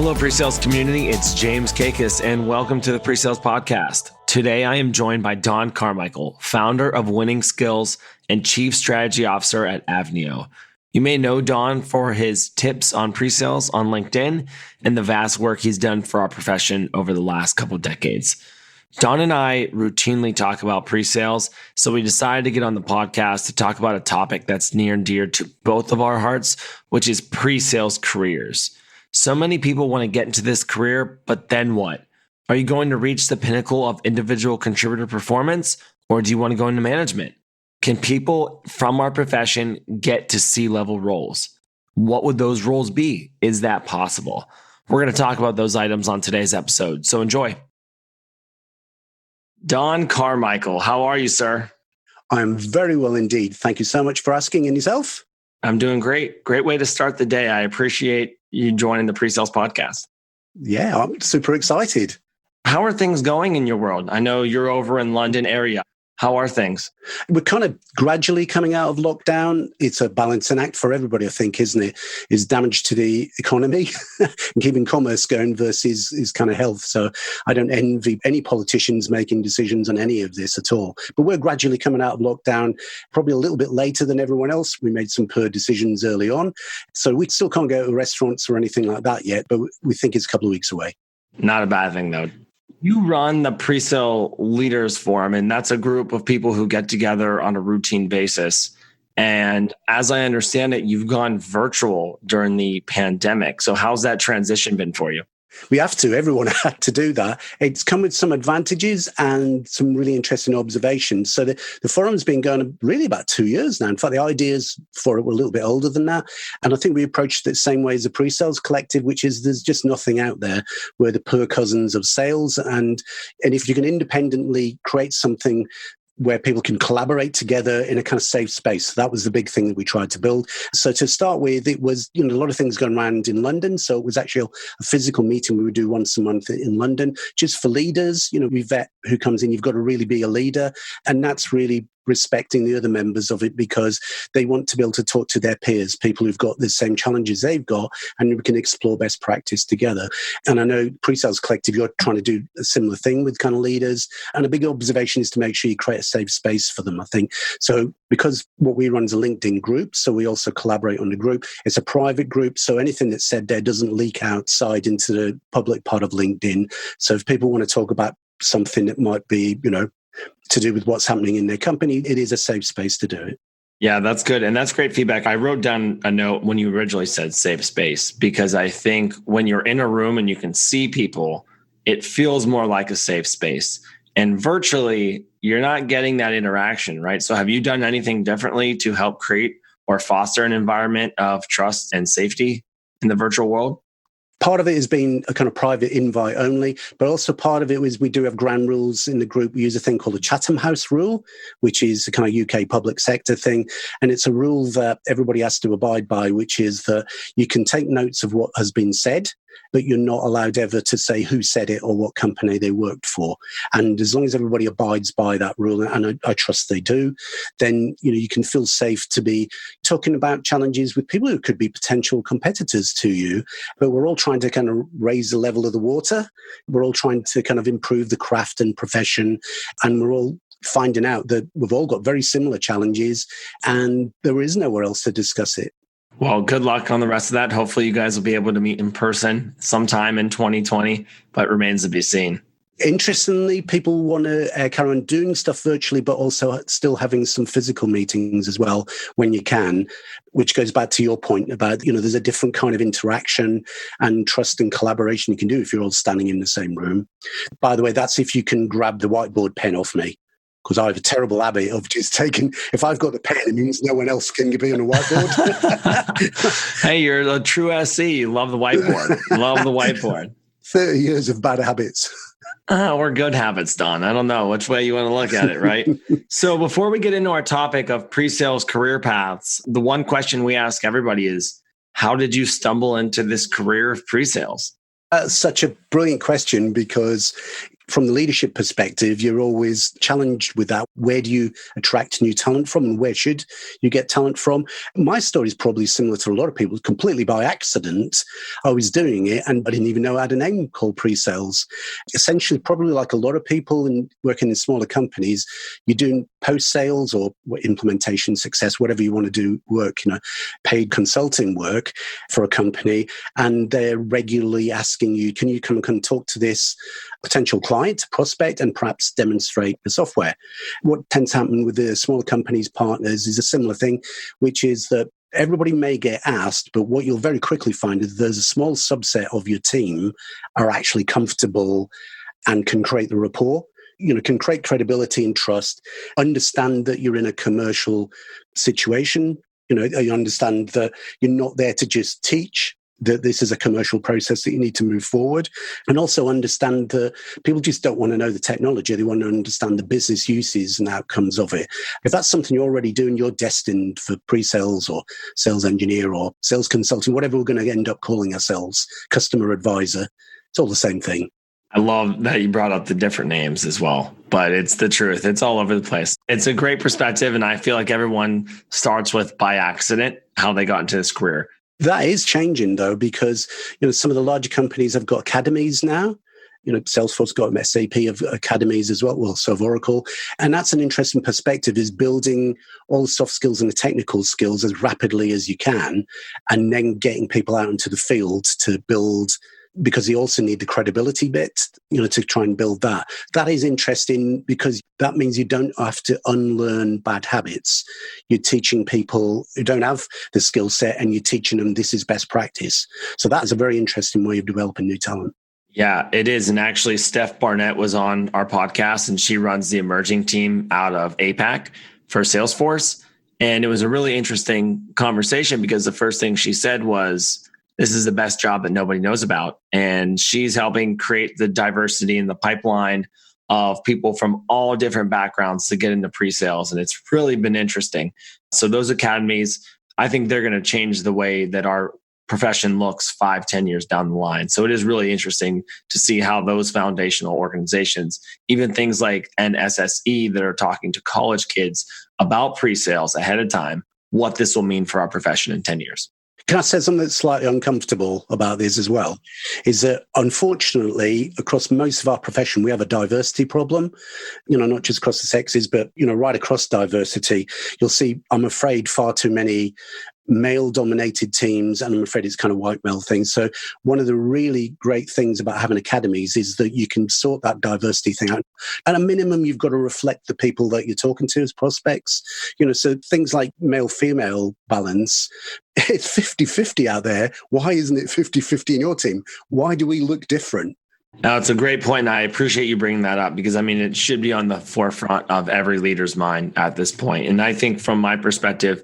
Hello, PreSales community. It's James Kaikis, and welcome to the PreSales Podcast. Today, I am joined by Don Carmichael, founder of Winning Skills and Chief Strategy Officer at Avneo. You may know Don for his tips on pre-sales on LinkedIn and the vast work he's done for our profession over the last couple of decades. Don and I routinely talk about pre-sales, so we decided to get on the podcast to talk about a topic that's near and dear to both of our hearts, which is pre-sales careers. So many people want to get into this career, but then what? Are you going to reach the pinnacle of individual contributor performance, or do you want to go into management? Can people from our profession get to C-level roles? What would those roles be? Is that possible? We're going to talk about those items on today's episode, so enjoy. Don Carmichael, how are you, sir? I'm very well indeed. Thank you so much for asking. And yourself? I'm doing great. Great way to start the day. I appreciate you joining the PreSales Podcast. Yeah, I'm super excited. How are things going in your world? I know you're over in London area. How are things? We're kind of gradually coming out of lockdown. It's a balancing act for everybody, I think, isn't it? It's damage to the economy and keeping commerce going versus is kind of health. So I don't envy any politicians making decisions on any of this at all. But we're gradually coming out of lockdown, probably a little bit later than everyone else. We made some poor decisions early on. So we still can't go to restaurants or anything like that yet, but we think it's a couple of weeks away. Not a bad thing, though. You run the Pre-Sale Leaders Forum, and that's a group of people who get together on a routine basis. And as I understand it, you've gone virtual during the pandemic. So how's that transition been for you? We have to. Everyone had to do that. It's come with some advantages and some really interesting observations. So the forum's been going really about 2 years now. In fact, the ideas for it were a little bit older than that. And I think we approached it the same way as the Pre-Sales Collective, which is there's just nothing out there. We're the poor cousins of sales. And if you can independently create something where people can collaborate together in a kind of safe space. That was the big thing that we tried to build. So to start with, it was, a lot of things going around in London. So it was actually a physical meeting we would do once a month in London, just for leaders. We vet who comes in. You've got to really be a leader. And that's really respecting the other members of it because they want to be able to talk to their peers, people who've got the same challenges they've got, and we can explore best practice together. And I know Pre-Sales Collective, you're trying to do a similar thing with kind of leaders. And a big observation is to make sure you create a safe space for them, I think. So because what we run is a LinkedIn group, so we also collaborate on the group. It's a private group, so anything that's said there doesn't leak outside into the public part of LinkedIn. So if people want to talk about something that might be, to do with what's happening in their company, it is a safe space to do it. Yeah, that's good. And that's great feedback. I wrote down a note when you originally said safe space, because I think when you're in a room and you can see people, it feels more like a safe space. And virtually, you're not getting that interaction, right? So have you done anything differently to help create or foster an environment of trust and safety in the virtual world? Part of it has been a kind of private invite only, but also part of it is we do have ground rules in the group. We use a thing called the Chatham House rule, which is a kind of UK public sector thing. And it's a rule that everybody has to abide by, which is that you can take notes of what has been said, but you're not allowed ever to say who said it or what company they worked for. And as long as everybody abides by that rule, and I trust they do, then you can feel safe to be talking about challenges with people who could be potential competitors to you. But we're all trying to kind of raise the level of the water. We're all trying to kind of improve the craft and profession. And we're all finding out that we've all got very similar challenges and there is nowhere else to discuss it. Well, good luck on the rest of that. Hopefully you guys will be able to meet in person sometime in 2020, but remains to be seen. Interestingly, people want to carry on doing stuff virtually, but also still having some physical meetings as well when you can, which goes back to your point about, there's a different kind of interaction and trust and collaboration you can do if you're all standing in the same room. By the way, that's if you can grab the whiteboard pen off me. Because I have a terrible habit of just taking, if I've got the pen, it means no one else can be on a whiteboard. Hey, you're a true SC. You love the whiteboard. Love the whiteboard. 30 years of bad habits. Or good habits, Don. I don't know which way you want to look at it, right? So before we get into our topic of pre-sales career paths, the one question we ask everybody is, how did you stumble into this career of pre-sales? Such a brilliant question because from the leadership perspective, you're always challenged with that. Where do you attract new talent from and where should you get talent from? My story is probably similar to a lot of people. Completely by accident, I was doing it and I didn't even know I had a name called pre-sales. Essentially, probably like a lot of people working in smaller companies, you're doing post-sales or implementation success, whatever you want to do work, paid consulting work for a company. And they're regularly asking you, can you come and talk to this potential client, prospect, and perhaps demonstrate the software? What tends to happen with the smaller companies' partners is a similar thing, which is that everybody may get asked, but what you'll very quickly find is there's a small subset of your team are actually comfortable and can create the rapport, can create credibility and trust, understand that you're in a commercial situation. You understand that you're not there to just teach, that this is a commercial process that you need to move forward, and also understand that people just don't want to know the technology. They want to understand the business uses and outcomes of it. If that's something you're already doing, you're destined for pre-sales or sales engineer or sales consultant, whatever we're going to end up calling ourselves, customer advisor. It's all the same thing. I love that you brought up the different names as well, but it's the truth. It's all over the place. It's a great perspective. And I feel like everyone starts with by accident, how they got into this career. That is changing though, because, some of the larger companies have got academies now. Salesforce got SAP of academies as well. Well, so have Oracle. And that's an interesting perspective, is building all the soft skills and the technical skills as rapidly as you can, and then getting people out into the field to build, because you also need the credibility bit, to try and build that. That is interesting because that means you don't have to unlearn bad habits. You're teaching people who don't have the skill set and you're teaching them this is best practice. So that is a very interesting way of developing new talent. Yeah, it is. And actually, Steph Barnett was on our podcast and she runs the emerging team out of APAC for Salesforce. And it was a really interesting conversation because the first thing she said was, this is the best job that nobody knows about. And she's helping create the diversity in the pipeline of people from all different backgrounds to get into pre-sales. And it's really been interesting. So those academies, I think they're going to change the way that our profession looks 5-10 years down the line. So it is really interesting to see how those foundational organizations, even things like an SSE that are talking to college kids about pre-sales ahead of time, what this will mean for our profession in 10 years. Can I say something that's slightly uncomfortable about this as well? Is that unfortunately, across most of our profession, we have a diversity problem, not just across the sexes, but, right across diversity. You'll see, I'm afraid, far too many male-dominated teams, and I'm afraid it's kind of white male thing. So one of the really great things about having academies is that you can sort that diversity thing out. At a minimum, you've got to reflect the people that you're talking to as prospects. So things like male-female balance, it's 50-50 out there. Why isn't it 50-50 in your team? Why do we look different? Now, it's a great point, and I appreciate you bringing that up because, it should be on the forefront of every leader's mind at this point. And I think from my perspective,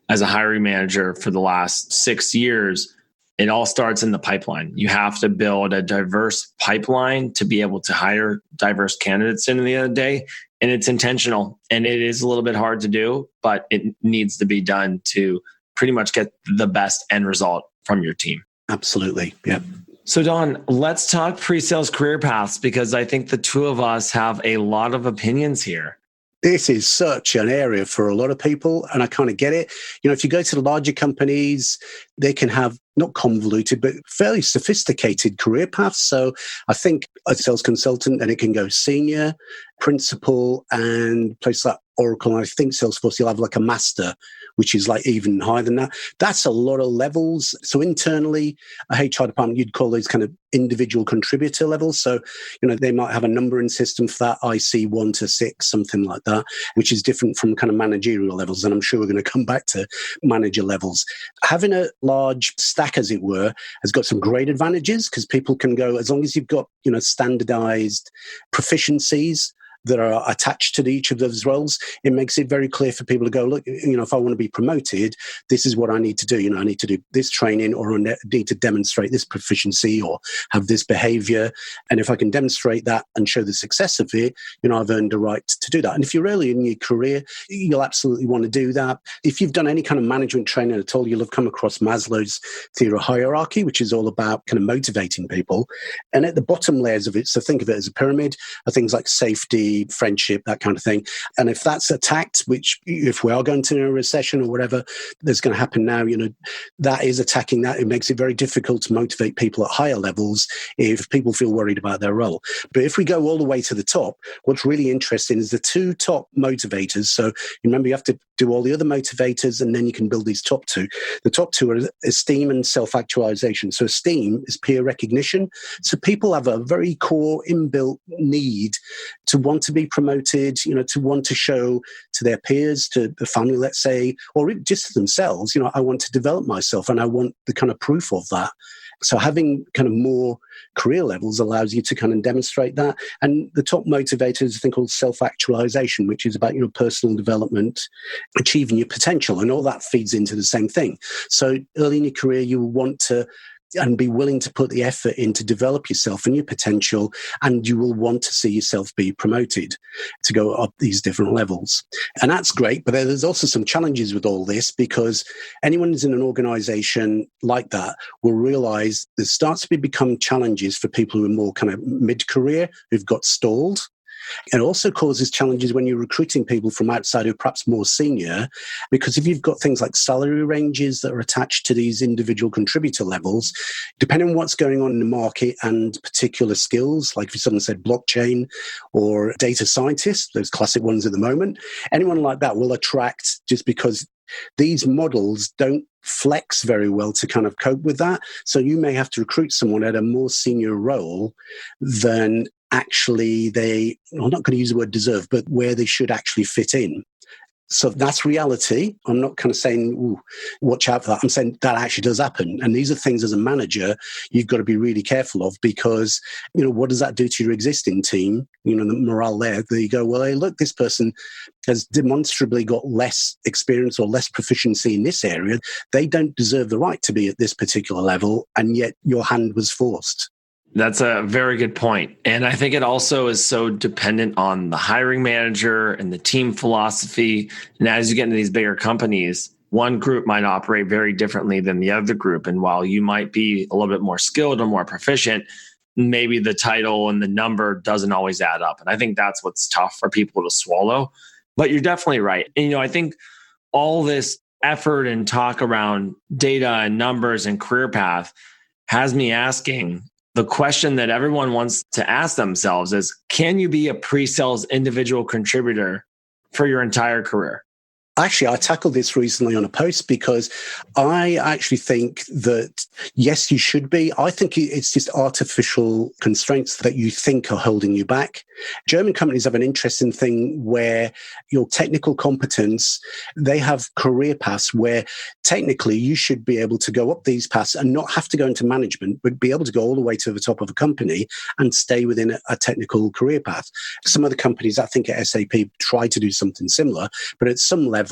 as a hiring manager for the last 6 years, it all starts in the pipeline. You have to build a diverse pipeline to be able to hire diverse candidates in the end of the day. And it's intentional. And it is a little bit hard to do, but it needs to be done to pretty much get the best end result from your team. Absolutely. Yeah. So Don, let's talk pre-sales career paths, because I think the two of us have a lot of opinions here. This is such an area for a lot of people, and I kind of get it. If you go to the larger companies, they can have not convoluted, but fairly sophisticated career paths. So I think a sales consultant, and it can go senior, principal, and places like Oracle, and I think Salesforce, you'll have like a master, which is like even higher than that. That's a lot of levels. So internally, a HR department, you'd call those kind of individual contributor levels. So, they might have a numbering system for that, IC 1 to 6, something like that, which is different from kind of managerial levels. And I'm sure we're going to come back to manager levels. Having a large stack, as it were, has got some great advantages because people can go, as long as you've got, standardized proficiencies, that are attached to each of those roles, it makes it very clear for people to go, look, if I want to be promoted, this is what I need to do. I need to do this training, or I need to demonstrate this proficiency or have this behavior. And if I can demonstrate that and show the success of it, I've earned a right to do that. And if you're early in your career, you'll absolutely want to do that. If you've done any kind of management training at all, you'll have come across Maslow's theory of hierarchy, which is all about kind of motivating people. And at the bottom layers of it, so think of it as a pyramid, are things like safety, friendship, that kind of thing. And if that's attacked, which if we are going to a recession or whatever that's going to happen now, that is attacking that. It makes it very difficult to motivate people at higher levels if people feel worried about their role. But if we go all the way to the top, what's really interesting is the two top motivators. So remember, you have to do all the other motivators, and then you can build these top two. The top two are esteem and self-actualization. So esteem is peer recognition. So people have a very core inbuilt need to want to be promoted, to want to show to their peers, to the family, let's say, or just to themselves, I want to develop myself and I want the kind of proof of that. So having kind of more career levels allows you to kind of demonstrate that. And the top motivator is a thing called self-actualization, which is about personal development, achieving your potential, and all that feeds into the same thing. So early in your career, you will want to and be willing to put the effort in to develop yourself and your potential, and you will want to see yourself be promoted to go up these different levels. And that's great, but there's also some challenges with all this, because anyone who's in an organization like that will realize there starts to become challenges for people who are more kind of mid-career, who've got stalled. It also causes challenges when you're recruiting people from outside who are perhaps more senior, because if you've got things like salary ranges that are attached to these individual contributor levels, depending on what's going on in the market and particular skills, like if someone said blockchain or data scientist, those classic ones at the moment, anyone like that will attract, just because these models don't flex very well to kind of cope with that. So you may have to recruit someone at a more senior role than actually I'm not going to use the word deserve, but where they should actually fit in. So that's reality. I'm not kind of saying, ooh, watch out for that. I'm saying that actually does happen. And these are things as a manager you've got to be really careful of, because, what does that do to your existing team? The morale there you go, well, hey, look, this person has demonstrably got less experience or less proficiency in this area. They don't deserve the right to be at this particular level, and yet your hand was forced. That's a very good point. And I think it also is so dependent on the hiring manager and the team philosophy. And as you get into these bigger companies, one group might operate very differently than the other group. And while you might be a little bit more skilled or more proficient, maybe the title and the number doesn't always add up. And I think that's what's tough for people to swallow. But you're definitely right. And, I think all this effort and talk around data and numbers and career path has me asking, the question that everyone wants to ask themselves is, can you be a pre-sales individual contributor for your entire career? Actually, I tackled this recently on a post, because I actually think that, yes, you should be. I think it's just artificial constraints that you think are holding you back. German companies have an interesting thing where your technical competence, they have career paths where technically you should be able to go up these paths and not have to go into management, but be able to go all the way to the top of a company and stay within a technical career path. Some other companies, I think at SAP, try to do something similar, but at some level,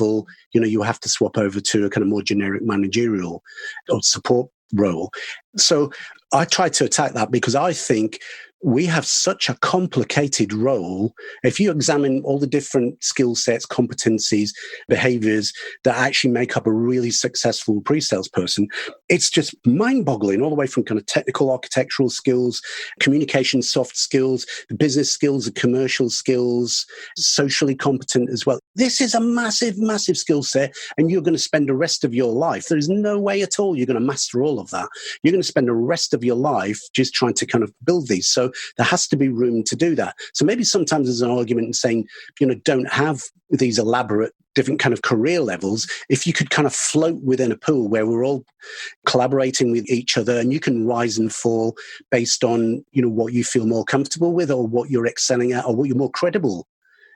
you have to swap over to a kind of more generic managerial or support role. So I try to attack that, because I think we have such a complicated role. If you examine all the different skill sets, competencies, behaviors that actually make up a really successful pre-sales person, it's just mind-boggling, all the way from kind of technical architectural skills, communication soft skills, the business skills, the commercial skills, socially competent as well. This is a massive, massive skill set, and you're going to spend the rest of your life. There's no way at all you're going to master all of that. You're going to spend the rest of your life just trying to kind of build these. So there has to be room to do that. So maybe sometimes there's an argument in saying, don't have these elaborate different kind of career levels. If you could kind of float within a pool where we're all collaborating with each other, and you can rise and fall based on, what you feel more comfortable with, or what you're excelling at, or what you're more credible.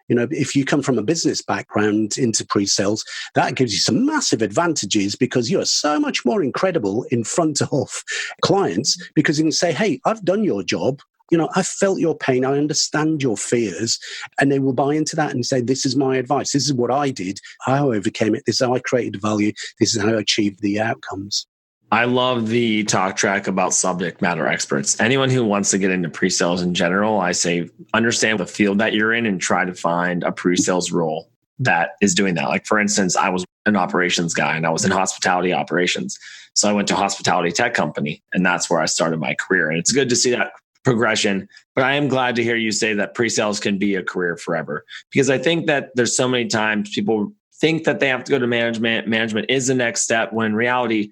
If you come from a business background into pre-sales, that gives you some massive advantages, because you are so much more incredible in front of clients, because you can say, hey, I've done your job. I felt your pain. I understand your fears. And they will buy into that and say, this is my advice. This is what I did. How I overcame it. This is how I created value. This is how I achieved the outcomes. I love the talk track about subject matter experts. Anyone who wants to get into pre-sales in general, I say, understand the field that you're in and try to find a pre-sales role that is doing that. Like, for instance, I was an operations guy and I was in hospitality operations. So I went to a hospitality tech company and that's where I started my career. And it's good to see that progression. But I am glad to hear you say that pre-sales can be a career forever, because I think that there's so many times people think that they have to go to management. Management is the next step, when in reality,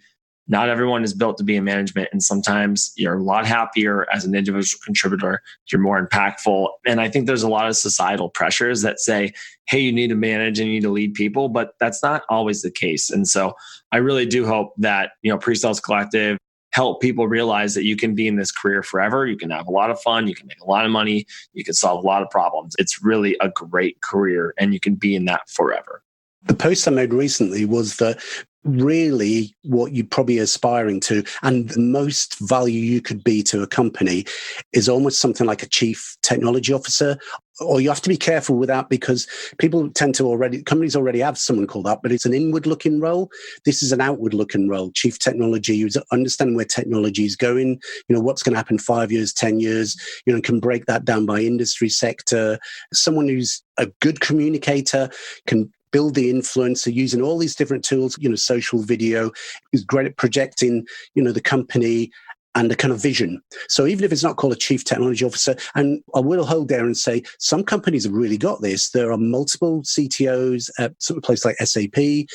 not everyone is built to be in management. And sometimes you're a lot happier as an individual contributor. You're more impactful. And I think there's a lot of societal pressures that say, hey, you need to manage and you need to lead people, but that's not always the case. And so I really do hope that, Pre-Sales Collective help people realize that you can be in this career forever. You can have a lot of fun. You can make a lot of money. You can solve a lot of problems. It's really a great career and you can be in that forever. The post I made recently was that really what you're probably aspiring to and the most value you could be to a company is almost something like a chief technology officer. Or you have to be careful with that, because companies already have someone called that, but it's an inward looking role. This is an outward looking role. Chief technology, you understand where technology is going, what's going to happen 5 years, 10 years, can break that down by industry sector. Someone who's a good communicator, can build the influencer using all these different tools, social video, is great at projecting, the company and the kind of vision. So even if it's not called a chief technology officer, and I will hold there and say some companies have really got this. There are multiple CTOs at some place like SAP,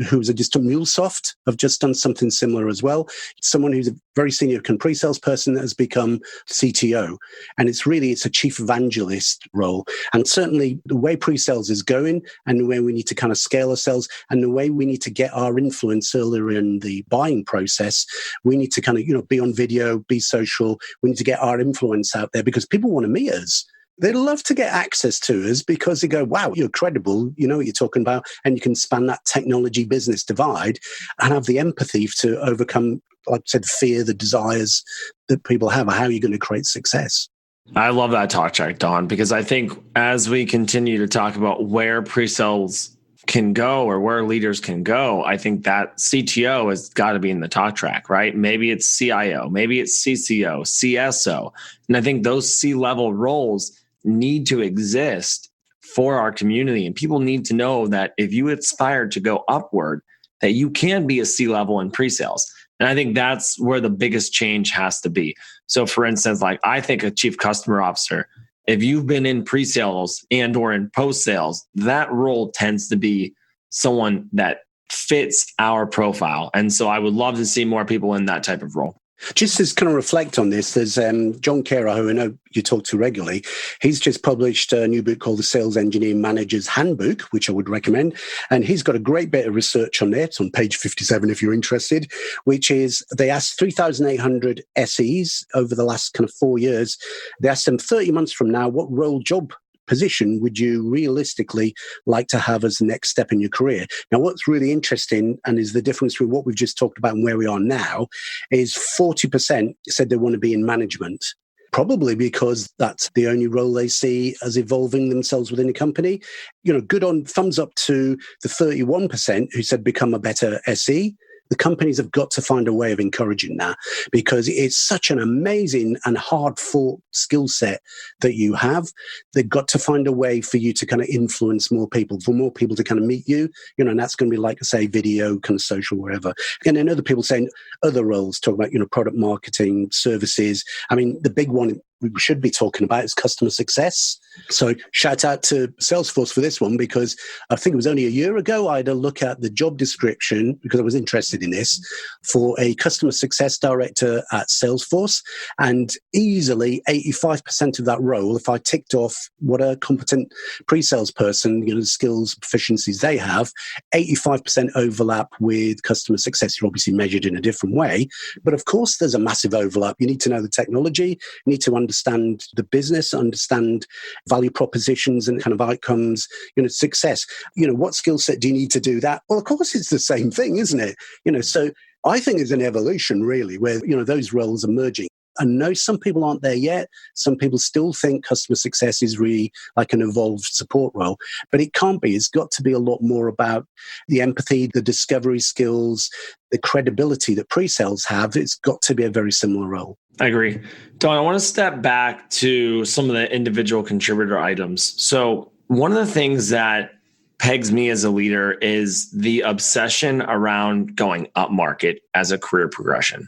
who's just a MuleSoft, have just done something similar as well. Someone who's a very senior pre-sales person that has become CTO. And it's a chief evangelist role. And certainly the way pre-sales is going and the way we need to kind of scale ourselves and the way we need to get our influence earlier in the buying process, we need to kind of, be on video, be social. We need to get our influence out there because people want to meet us. They love to get access to us because they go, wow, you're credible, you know what you're talking about, and you can span that technology business divide and have the empathy to overcome, like I said, fear, the desires that people have. How are you going to create success? I love that talk track, Don, because I think as we continue to talk about where pre-sales can go or where leaders can go, I think that CTO has got to be in the talk track, right? Maybe it's CIO, maybe it's CCO, CSO. And I think those C-level roles need to exist for our community. And people need to know that if you aspire to go upward, that you can be a C-level in pre-sales. And I think that's where the biggest change has to be. So for instance, like I think a chief customer officer, if you've been in pre-sales and or in post-sales, that role tends to be someone that fits our profile. And so I would love to see more people in that type of role. Just to kind of reflect on this, there's John Kera, who I know you talk to regularly. He's just published a new book called The Sales Engineer Manager's Handbook, which I would recommend. And he's got a great bit of research on there. It's on page 57 if you're interested, which is they asked 3,800 SEs over the last kind of 4 years. They asked them 30 months from now, what role, job, position would you realistically like to have as the next step in your career? Now, what's really interesting and is the difference between what we've just talked about and where we are now is 40% said they want to be in management, probably because that's the only role they see as evolving themselves within a company. Good on thumbs up to the 31% who said become a better SE. The companies have got to find a way of encouraging that because it's such an amazing and hard-fought skill set that you have. They've got to find a way for you to kind of influence more people, for more people to kind of meet you, and that's going to be like, say, video, kind of social, wherever. And then other people saying other roles, talk about, product marketing, services. I mean, the big one we should be talking about is customer success. So shout out to Salesforce for this one, because I think it was only a year ago I had a look at the job description because I was interested in this for a customer success director at Salesforce. And easily 85% of that role, if I ticked off what a competent pre-sales person, the skills, proficiencies they have, 85% overlap with customer success. You're obviously measured in a different way. But of course, there's a massive overlap. You need to know the technology, you need to understand the business, understand value propositions and kind of outcomes, success. What skill set do you need to do that? Well, of course, it's the same thing, isn't it? So I think it's an evolution really where, those roles are merging. I know some people aren't there yet. Some people still think customer success is really like an evolved support role, but it can't be. It's got to be a lot more about the empathy, the discovery skills, the credibility that pre-sales have. It's got to be a very similar role. I agree. Don, I want to step back to some of the individual contributor items. So one of the things that pegs me as a leader is the obsession around going up market as a career progression.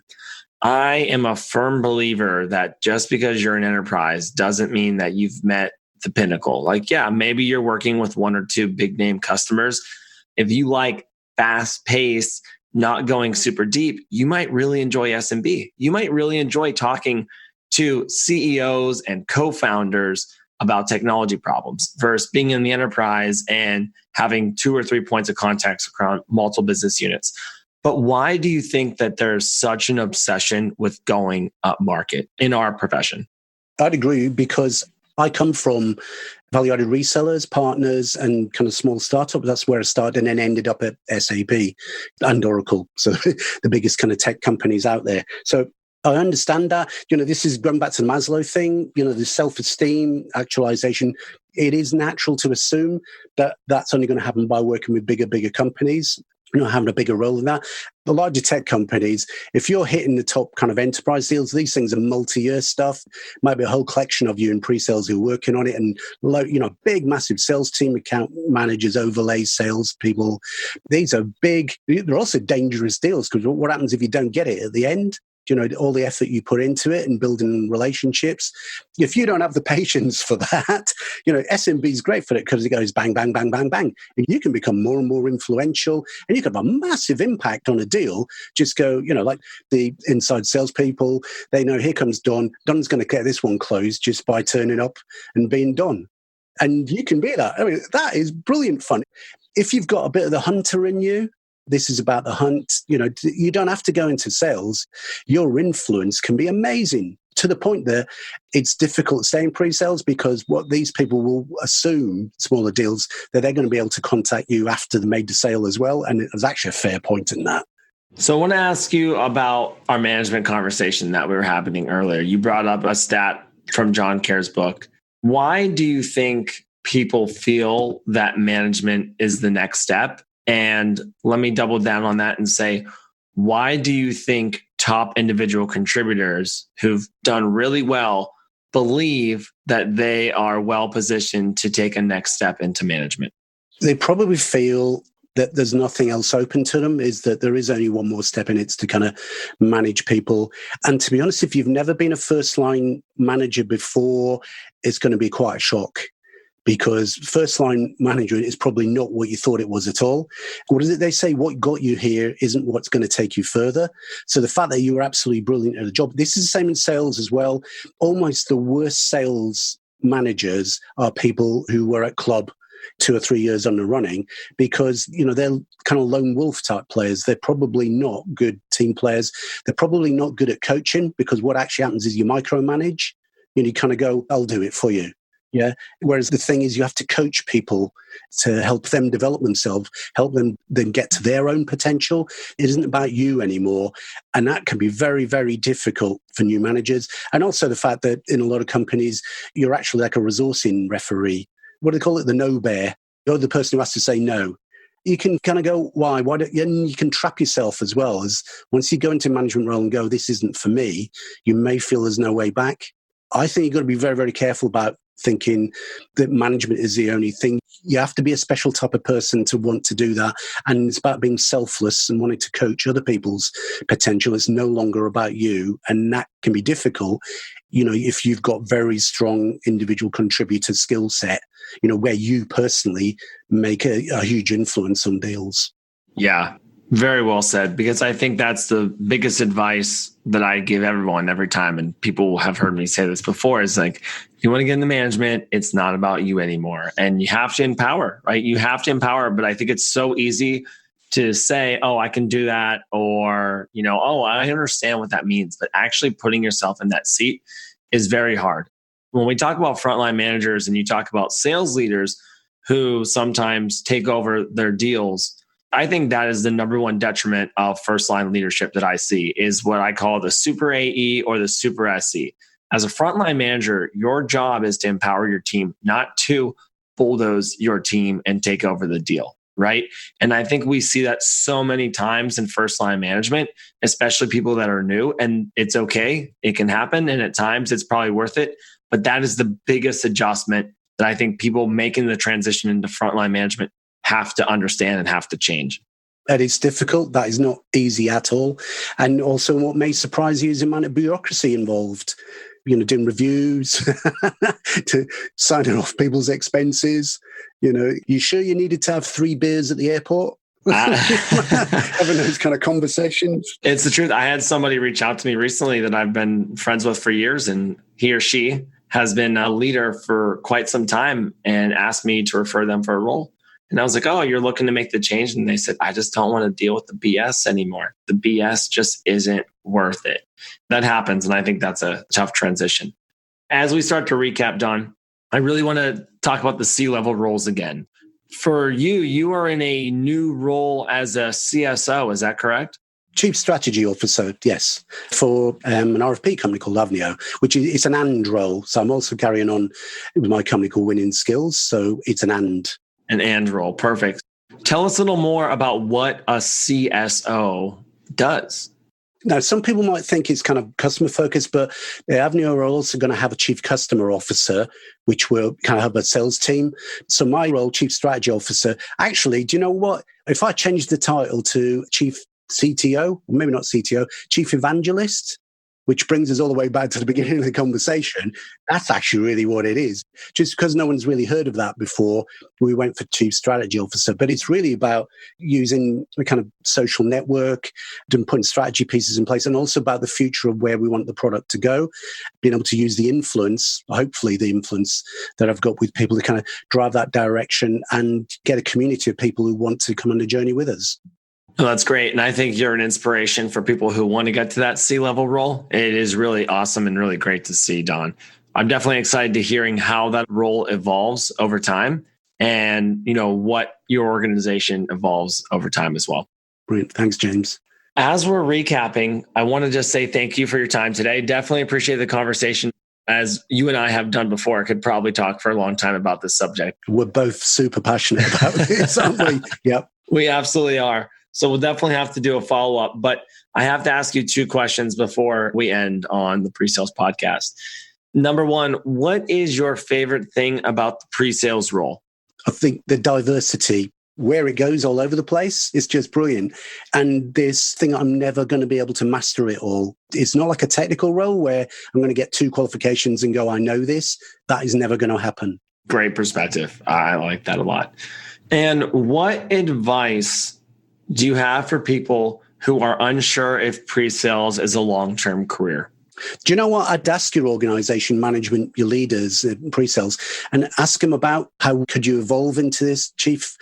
I am a firm believer that just because you're an enterprise doesn't mean that you've met the pinnacle. Like, yeah, maybe you're working with one or two big name customers. If you like fast pace, not going super deep, you might really enjoy SMB. You might really enjoy talking to CEOs and co-founders about technology problems versus being in the enterprise and having 2 or 3 points of contact around multiple business units. But why do you think that there's such an obsession with going up market in our profession? I'd agree, because I come from value-added resellers, partners, and kind of small startups. That's where I started, and then ended up at SAP and Oracle. So the biggest kind of tech companies out there. So I understand that. This is going back to the Maslow thing, the self-esteem, actualization. It is natural to assume that that's only going to happen by working with bigger companies, having a bigger role in that. The larger tech companies, if you're hitting the top kind of enterprise deals, these things are multi-year stuff. Might be a whole collection of you in pre-sales who are working on it, and big, massive sales team, account managers, overlay sales people. These are big. They're also dangerous deals, because what happens if you don't get it at the end? All the effort you put into it and building relationships. If you don't have the patience for that, SMB is great for it, because it goes bang, bang, bang, bang, bang. And you can become more and more influential, and you can have a massive impact on a deal. Just go, like the inside salespeople, they know, here comes Don. Don's going to get this one closed just by turning up and being Don. And you can be that. I mean, that is brilliant fun. If you've got a bit of the hunter in you, this is about the hunt. You don't have to go into sales. Your influence can be amazing, to the point that it's difficult to stay in pre-sales, because what these people will assume, smaller deals, that they're going to be able to contact you after they made the sale as well. And there's actually a fair point in that. So I want to ask you about our management conversation that we were having earlier. You brought up a stat from John Kerr's book. Why do you think people feel that management is the next step? And let me double down on that and say, why do you think top individual contributors who've done really well believe that they are well positioned to take a next step into management? They probably feel that there's nothing else open to them, is that there is only one more step, and it's to kind of manage people. And to be honest, if you've never been a first line manager before, it's going to be quite a shock. Because first line management is probably not what you thought it was at all. What is it they say? What got you here isn't what's going to take you further. So the fact that you were absolutely brilliant at a job, this is the same in sales as well. Almost the worst sales managers are people who were at club 2 or 3 years on the running, because, they're kind of lone wolf type players. They're probably not good team players. They're probably not good at coaching, because what actually happens is you micromanage. You kind of go, I'll do it for you. Yeah. Whereas the thing is, you have to coach people to help them develop themselves, help them then get to their own potential. It isn't about you anymore. And that can be very, very difficult for new managers. And also the fact that in a lot of companies, you're actually like a resourcing referee. What do they call it? The no bear. You're the person who has to say no. You can kind of go, why? And you can trap yourself as well. As once you go into a management role and go, this isn't for me, you may feel there's no way back. I think you've got to be very, very careful about thinking that management is the only thing. You have to be a special type of person to want to do that. And it's about being selfless and wanting to coach other people's potential. It's no longer about you. And that can be difficult, if you've got very strong individual contributor skill set, where you personally make a huge influence on deals. Yeah. Very well said, because I think that's the biggest advice that I give everyone every time. And people have heard me say this before, is like, if you want to get into management, it's not about you anymore. And you have to empower, right? You have to empower. But I think it's so easy to say, oh, I can do that. Or, oh, I understand what that means. But actually putting yourself in that seat is very hard. When we talk about frontline managers and you talk about sales leaders who sometimes take over their deals, I think that is the number one detriment of first line leadership that I see is what I call the super AE or the super SE. As a frontline manager, your job is to empower your team, not to bulldoze your team and take over the deal, right? And I think we see that so many times in first line management, especially people that are new, and it's okay. It can happen. And at times it's probably worth it. But that is the biggest adjustment that I think people making the transition into frontline management have to understand and have to change. That is difficult. That is not easy at all. And also what may surprise you is the amount of bureaucracy involved. Doing reviews, to signing off people's expenses. You sure you needed to have 3 beers at the airport? Having those kind of conversations. It's the truth. I had somebody reach out to me recently that I've been friends with for years, and he or she has been a leader for quite some time and asked me to refer them for a role. And I was like, oh, you're looking to make the change? And they said, I just don't want to deal with the BS anymore. The BS just isn't worth it. That happens. And I think that's a tough transition. As we start to recap, Don, I really want to talk about the C-level roles again. For you, you are in a new role as a CSO. Is that correct? Chief Strategy Officer, yes, for an RFP company called Avnio, which is it's an and role. So I'm also carrying on with my company called Winning Skills. So it's an and. An and role. Perfect. Tell us a little more about what a CSO does. Now, some people might think it's kind of customer focused, but Avnio are also going to have a chief customer officer, which will kind of have a sales team. So my role, chief strategy officer, actually, do you know what? If I change the title to chief CTO, or maybe not CTO, chief evangelist, which brings us all the way back to the beginning of the conversation, that's actually really what it is. Just because no one's really heard of that before, we went for chief strategy officer. But it's really about using a kind of social network and putting strategy pieces in place, and also about the future of where we want the product to go, being able to use the influence, hopefully the influence that I've got with people to kind of drive that direction and get a community of people who want to come on the journey with us. Well, that's great. And I think you're an inspiration for people who want to get to that C-level role. It is really awesome and really great to see, Don. I'm definitely excited to hearing how that role evolves over time and, what your organization evolves over time as well. Brilliant. Thanks, James. As we're recapping, I want to just say thank you for your time today. Definitely appreciate the conversation. As you and I have done before, I could probably talk for a long time about this subject. We're both super passionate about this, aren't we? Yep. We absolutely are. So we'll definitely have to do a follow-up, but I have to ask you 2 questions before we end on the PreSales podcast. Number 1, what is your favorite thing about the pre-sales role? I think the diversity, where it goes all over the place, is just brilliant. And this thing, I'm never going to be able to master it all. It's not like a technical role where I'm going to get 2 qualifications and go, I know this. That is never going to happen. Great perspective. I like that a lot. And what advice do you have for people who are unsure if pre-sales is a long-term career? Do you know what? I'd ask your organization management, your leaders, pre-sales, and ask them about how could you evolve into this chief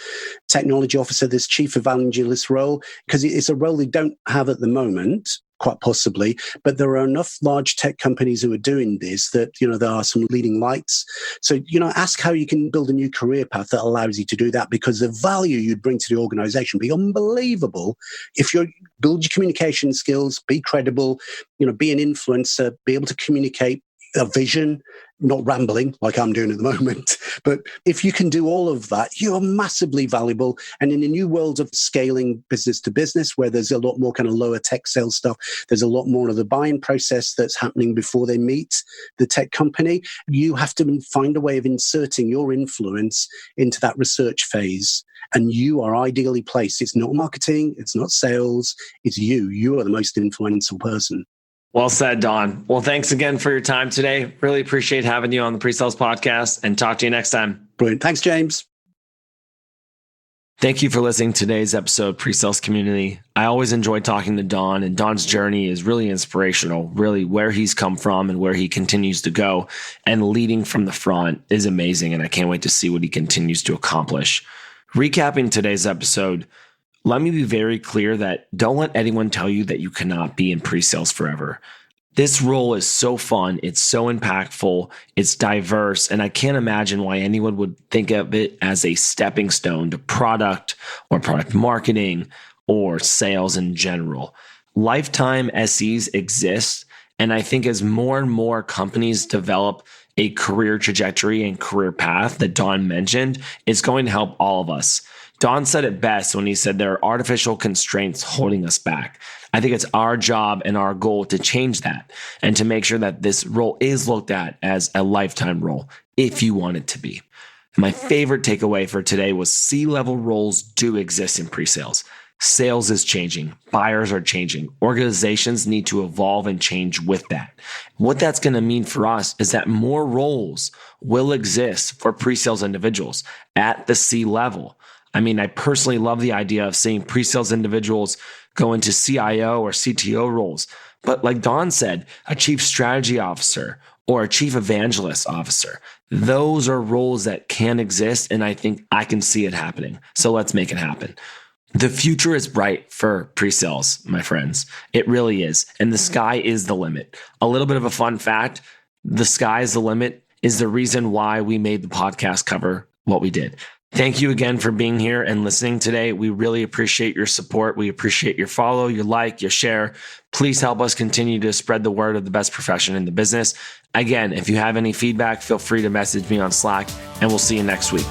technology officer, this chief evangelist role, because it's a role they don't have at the moment, quite possibly, but there are enough large tech companies who are doing this that, there are some leading lights. So, ask how you can build a new career path that allows you to do that, because the value you'd bring to the organization would be unbelievable if you build your communication skills, be credible, be an influencer, be able to communicate a vision, not rambling like I'm doing at the moment. But if you can do all of that, you're massively valuable. And in the new world of scaling business to business, where there's a lot more kind of lower tech sales stuff, there's a lot more of the buying process that's happening before they meet the tech company. You have to find a way of inserting your influence into that research phase. And you are ideally placed. It's not marketing, it's not sales, it's you. You are the most influential person. Well said, Don. Well, thanks again for your time today. Really appreciate having you on the PreSales Podcast, and talk to you next time. Brilliant. Thanks, James. Thank you for listening to today's episode, PreSales Community. I always enjoy talking to Don, and Don's journey is really inspirational. Really, where he's come from and where he continues to go, and leading from the front is amazing, and I can't wait to see what he continues to accomplish. Recapping today's episode, let me be very clear that don't let anyone tell you that you cannot be in pre-sales forever. This role is so fun. It's so impactful. It's diverse. And I can't imagine why anyone would think of it as a stepping stone to product or product marketing or sales in general. Lifetime SEs exist. And I think as more and more companies develop a career trajectory and career path that Don mentioned, it's going to help all of us. Don said it best when he said there are artificial constraints holding us back. I think it's our job and our goal to change that and to make sure that this role is looked at as a lifetime role if you want it to be. My favorite takeaway for today was C-level roles do exist in pre-sales. Sales is changing. Buyers are changing. Organizations need to evolve and change with that. What that's going to mean for us is that more roles will exist for pre-sales individuals at the C level. I mean, I personally love the idea of seeing pre-sales individuals go into CIO or CTO roles. But like Don said, a chief strategy officer or a chief evangelist officer, those are roles that can exist. And I think I can see it happening. So let's make it happen. The future is bright for pre-sales, my friends. It really is. And the sky is the limit. A little bit of a fun fact, the sky is the limit is the reason why we made the podcast cover what we did. Thank you again for being here and listening today. We really appreciate your support. We appreciate your follow, your like, your share. Please help us continue to spread the word of the best profession in the business. Again, if you have any feedback, feel free to message me on Slack, and we'll see you next week.